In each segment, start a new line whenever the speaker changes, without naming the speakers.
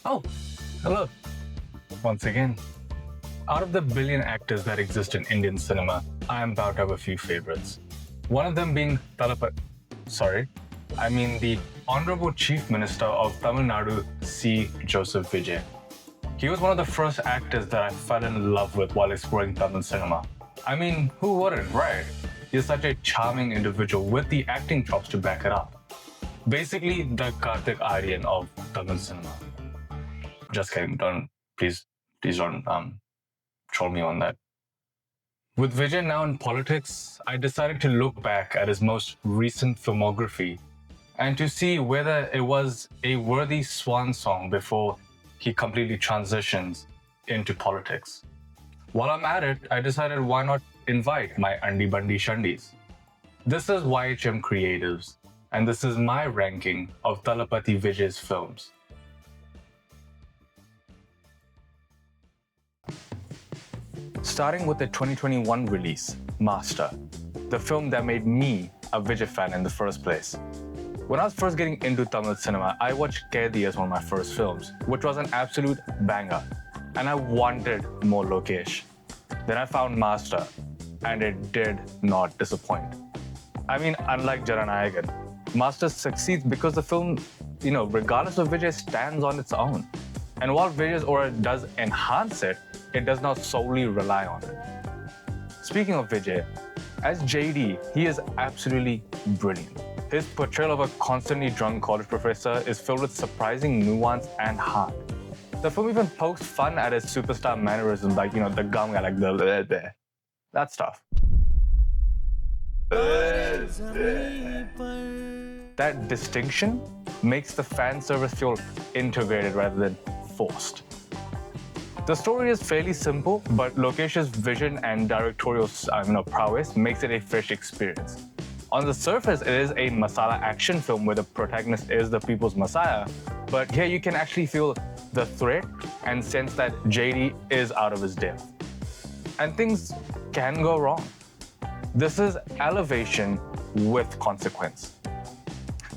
Oh, hello. Once again. Out of the billion actors that exist in Indian cinema, I am bound to have a few favorites. One of them being the Honorable Chief Minister of Tamil Nadu, C. Joseph Vijay. He was one of the first actors that I fell in love with while exploring Tamil cinema. I mean, who wouldn't, right? He's such a charming individual with the acting chops to back it up. Basically, the Karthik Aryan of Tamil cinema. Just kidding. Please don't troll me on that. With Vijay now in politics, I decided to look back at his most recent filmography and to see whether it was a worthy swan song before he completely transitions into politics. While I'm at it, I decided why not invite my Andi Bandi Shandis. This is YHM Creatives, and this is my ranking of Thalapathy Vijay's films. Starting with the 2021 release, Master, the film that made me a Vijay fan in the first place. When I was first getting into Tamil cinema, I watched Kaidi as one of my first films, which was an absolute banger, and I wanted more Lokesh. Then I found Master, and it did not disappoint. I mean, unlike JANA NAYAGAN, Master succeeds because the film, regardless of Vijay, stands on its own. And while Vijay's aura does enhance it, it does not solely rely on it. Speaking of Vijay, as JD, he is absolutely brilliant. His portrayal of a constantly drunk college professor is filled with surprising nuance and heart. The film even pokes fun at his superstar mannerisms, like, the gum guy, like the that stuff. That distinction makes the fan service feel integrated rather than forced. The story is fairly simple, but Lokesh's vision and directorial prowess makes it a fresh experience. On the surface, it is a masala action film where the protagonist is the people's messiah, but here you can actually feel the threat and sense that JD is out of his depth. And things can go wrong. This is elevation with consequence.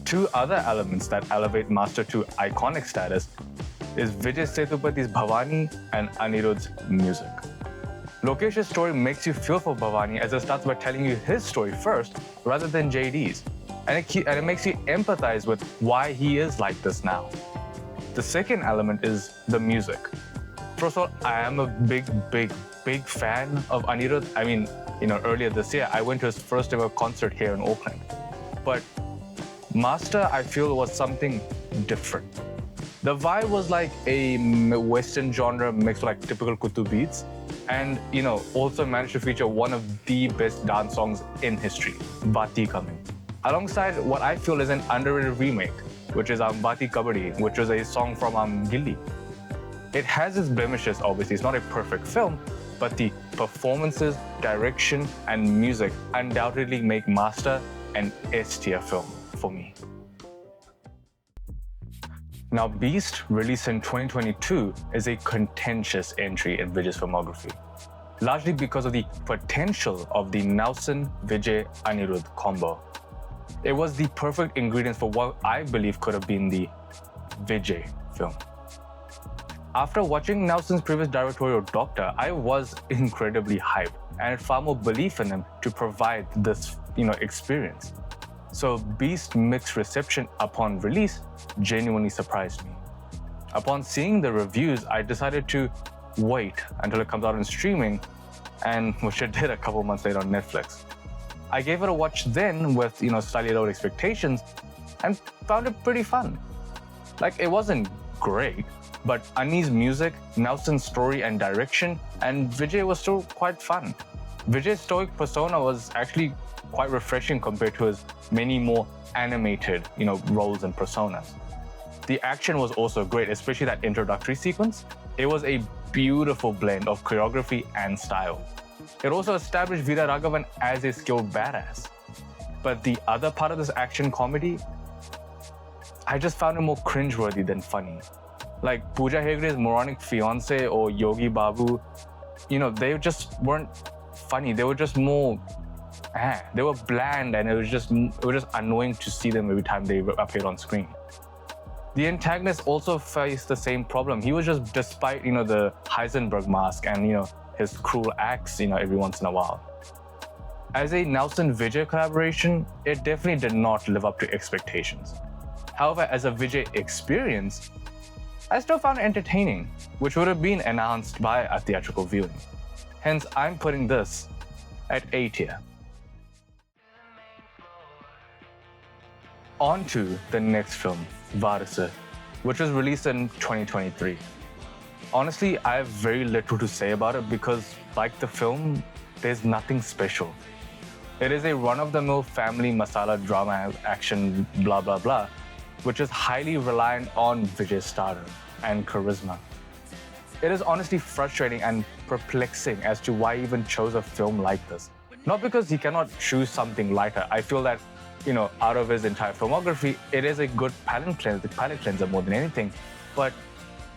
Two other elements that elevate Master to iconic status is Vijay Sethupathiy's Bhavani and Anirudh's music. Lokesh's story makes you feel for Bhavani as it starts by telling you his story first rather than JD's. And it makes you empathize with why he is like this now. The second element is the music. First of all, I am a big fan of Anirudh. I mean, earlier this year, I went to his first ever concert here in Auckland. But Master, I feel, was something different. The vibe was like a Western genre mixed with like typical Kutu beats, and also managed to feature one of the best dance songs in history, Bati Coming, alongside what I feel is an underrated remake, which is Bati Kabaddi, which was a song from Gilli. It has its blemishes, obviously. It's not a perfect film, but the performances, direction, and music undoubtedly make Master an S-tier film for me. Now, Beast, released in 2022, is a contentious entry in Vijay's filmography, largely because of the potential of the Nelson-Vijay-Anirudh combo. It was the perfect ingredients for what I believe could have been the Vijay film. After watching Nelson's previous directorial Doctor, I was incredibly hyped and had far more belief in him to provide this, experience. So Beast's mixed reception upon release genuinely surprised me. Upon seeing the reviews, I decided to wait until it comes out in streaming, and which it did a couple months later on Netflix. I gave it a watch then with, slightly lowered expectations and found it pretty fun. Like, it wasn't great, but Anni's music, Nelson's story and direction, and Vijay was still quite fun. Vijay's stoic persona was actually quite refreshing compared to his many more animated, roles and personas. The action was also great, especially that introductory sequence. It was a beautiful blend of choreography and style. It also established Veera Raghavan as a skilled badass. But the other part of this action comedy, I just found it more cringeworthy than funny. Like Pooja Hegde's moronic fiance or Yogi Babu, they just weren't funny. They were just more they were bland, and it was just annoying to see them every time they appeared on screen. The antagonist also faced the same problem. He was just, despite, the Heisenberg mask and, his cruel acts, every once in a while. As a Nelson Vijay collaboration, it definitely did not live up to expectations. However, as a Vijay experience, I still found it entertaining, which would have been enhanced by a theatrical viewing. Hence, I'm putting this at A tier. On to the next film, Varasa, which was released in 2023. Honestly, I have very little to say about it because, like the film, there's nothing special. It is a run-of-the-mill family masala drama action blah blah blah, which is highly reliant on Vijay's stardom and charisma. It is honestly frustrating and perplexing as to why he even chose a film like this. Not because he cannot choose something lighter. I feel that, out of his entire filmography, it is a good palate cleanser more than anything. But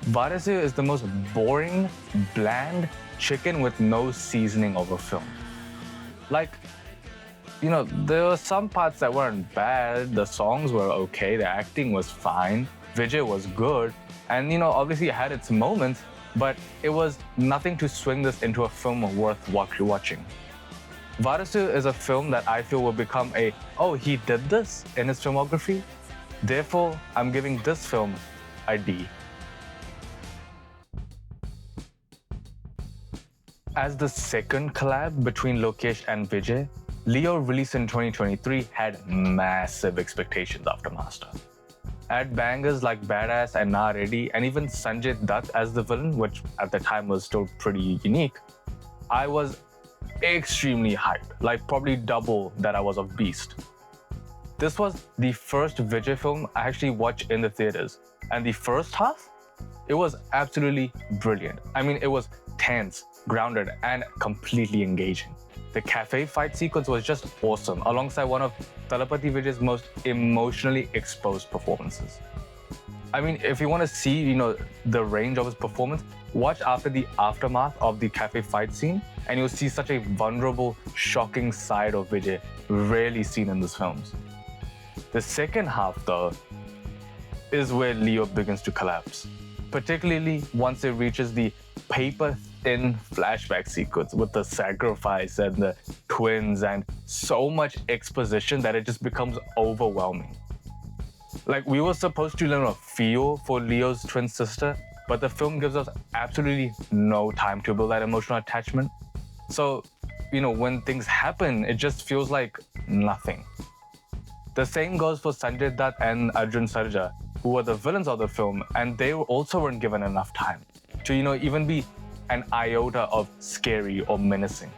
Varasa is the most boring, bland chicken with no seasoning of a film. Like, there were some parts that weren't bad. The songs were okay. The acting was fine. Vijay was good. And, obviously it had its moments, but it was nothing to swing this into a film worth watching. Varasa is a film that I feel will become he did this in his filmography. Therefore, I'm giving this film a D. As the second collab between Lokesh and Vijay, Leo, released in 2023, had massive expectations after Master. At bangers like Badass and Na Ready, and even Sanjay Dutt as the villain, which at the time was still pretty unique, I was extremely hyped, like probably double that I was of Beast. This was the first Vijay film I actually watched in the theaters, and the first half, it was absolutely brilliant. I mean, it was tense, grounded, and completely engaging. The cafe fight sequence was just awesome, alongside one of Thalapathy Vijay's most emotionally exposed performances. I mean, if you want to see, the range of his performance, watch after the aftermath of the cafe fight scene, and you'll see such a vulnerable, shocking side of Vijay rarely seen in these films. The second half, though, is where Leo begins to collapse, particularly once it reaches the paper-thin flashback sequence with the sacrifice and the twins and so much exposition that it just becomes overwhelming. Like, we were supposed to feel for Leo's twin sister, but the film gives us absolutely no time to build that emotional attachment. So, when things happen, it just feels like nothing. The same goes for Sanjay Dutt and Arjun Sarja, who were the villains of the film, and they also weren't given enough time to, even be an iota of scary or menacing.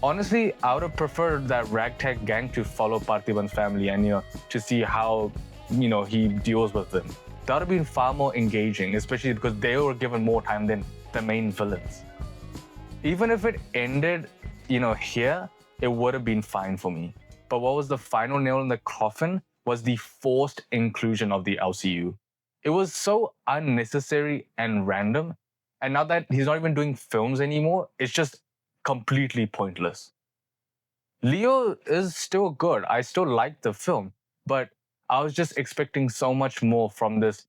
Honestly, I would have preferred that ragtag gang to follow Parthiban's family and, to see how, he deals with them. That would have been far more engaging, especially because they were given more time than the main villains. Even if it ended, here, it would have been fine for me. But what was the final nail in the coffin was the forced inclusion of the LCU. It was so unnecessary and random. And now that he's not even doing films anymore, it's just completely pointless. Leo is still good. I still like the film, but I was just expecting so much more from this,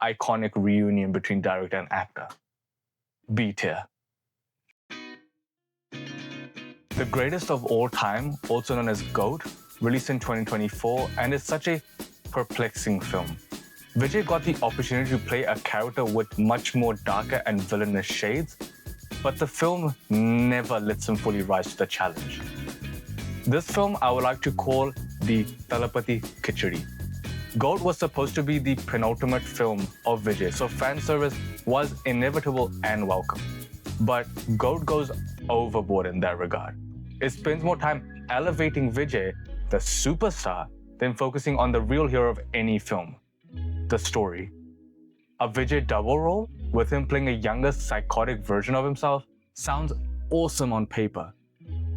iconic reunion between director and actor. B tier. The Greatest of All Time, also known as GOAT, released in 2024, and is such a perplexing film. Vijay got the opportunity to play a character with much more darker and villainous shades, but the film never lets him fully rise to the challenge. This film I would like to call the Thalapathy Khichdi. GOAT was supposed to be the penultimate film of Vijay, so fan service was inevitable and welcome. But GOAT goes overboard in that regard. It spends more time elevating Vijay, the superstar, than focusing on the real hero of any film, the story. A Vijay double role, with him playing a younger, psychotic version of himself, sounds awesome on paper.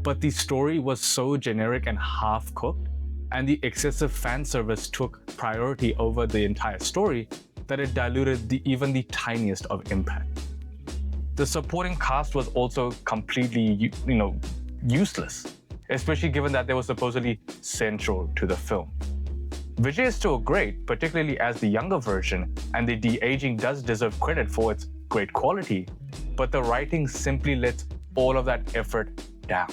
But the story was so generic and half-cooked, and the excessive fan service took priority over the entire story, that it diluted even the tiniest of impact. The supporting cast was also completely, useless, especially given that they were supposedly central to the film. Vijay is still great, particularly as the younger version, and the de-aging does deserve credit for its great quality, but the writing simply lets all of that effort down.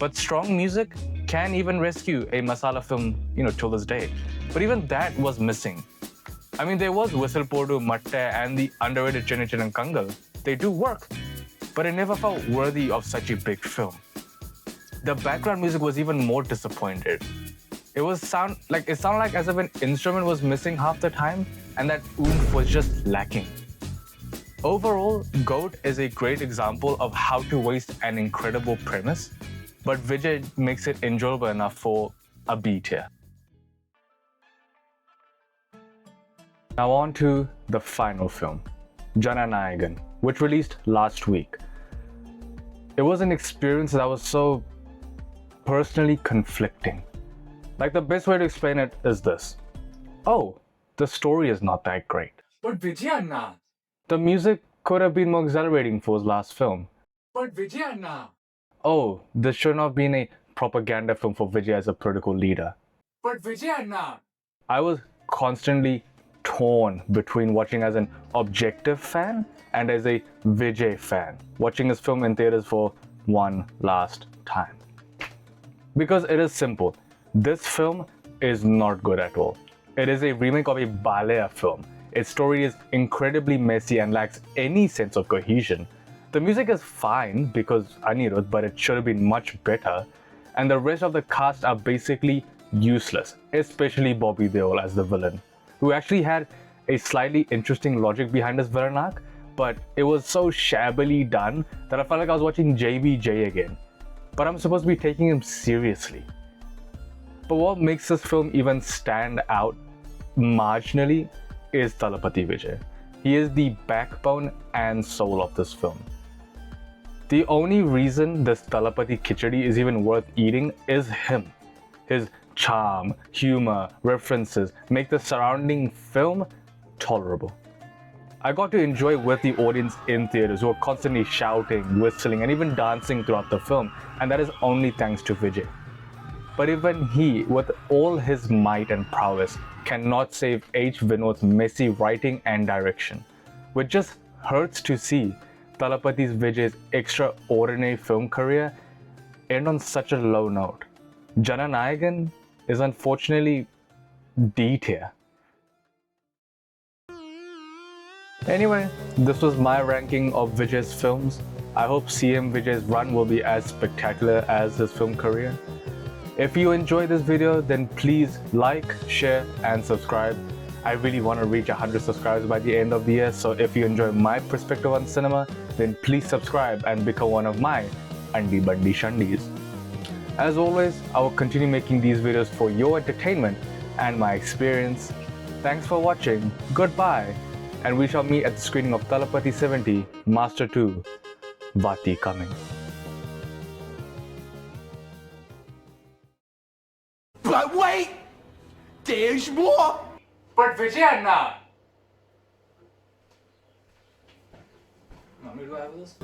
But strong music can even rescue a masala film, till this day. But even that was missing. I mean, there was Whistle Podu, Matte, and the underrated Chinna Chinna Kangal. They do work, but it never felt worthy of such a big film. The background music was even more disappointed. It sounded like as if an instrument was missing half the time, and that oomph was just lacking. Overall, GOAT is a great example of how to waste an incredible premise, but Vijay makes it enjoyable enough for a B tier. Now on to the final film, JANA NAYAGAN, which released last week. It was an experience that was so personally conflicting. Like, the best way to explain it is this. Oh, the story is not that great.
But Vijay Anna.
The music could have been more exhilarating for his last film.
But Vijay Anna.
Oh, this should not have been a propaganda film for Vijay as a political leader.
But Vijay Anna.
I was constantly torn between watching as an objective fan and as a Vijay fan, watching his film in theaters for one last time. Because it is simple. This film is not good at all. It is a remake of a ballet film. Its story is incredibly messy and lacks any sense of cohesion. The music is fine because Anirudh, but it should have been much better. And the rest of the cast are basically useless, especially Bobby Deol as the villain, who actually had a slightly interesting logic behind his villain arc, but it was so shabbily done that I felt like I was watching JBJ again. But I'm supposed to be taking him seriously. But what makes this film even stand out marginally is Thalapathy Vijay. He is the backbone and soul of this film. The only reason this Thalapathy Khichdi is even worth eating is him. His charm, humor, references make the surrounding film tolerable. I got to enjoy with the audience in theaters who were constantly shouting, whistling, and even dancing throughout the film, and that is only thanks to Vijay. But even he, with all his might and prowess, cannot save H. Vinod's messy writing and direction, which just hurts to see Thalapathy Vijay's extraordinary film career end on such a low note. JANA NAYAGAN is unfortunately D tier. Anyway, this was my ranking of Vijay's films. I hope CM Vijay's run will be as spectacular as his film career. If you enjoyed this video, then please like, share, and subscribe. I really want to reach 100 subscribers by the end of the year, so if you enjoy my perspective on cinema, then please subscribe and become one of my Andi Bandi Shandis. As always, I will continue making these videos for your entertainment and my experience. Thanks for watching, goodbye, and we shall meet at the screening of Thalapathy 70, Master 2, Vati coming.
But wait! There's more! But Vijay Anna. Mommy, do I have this?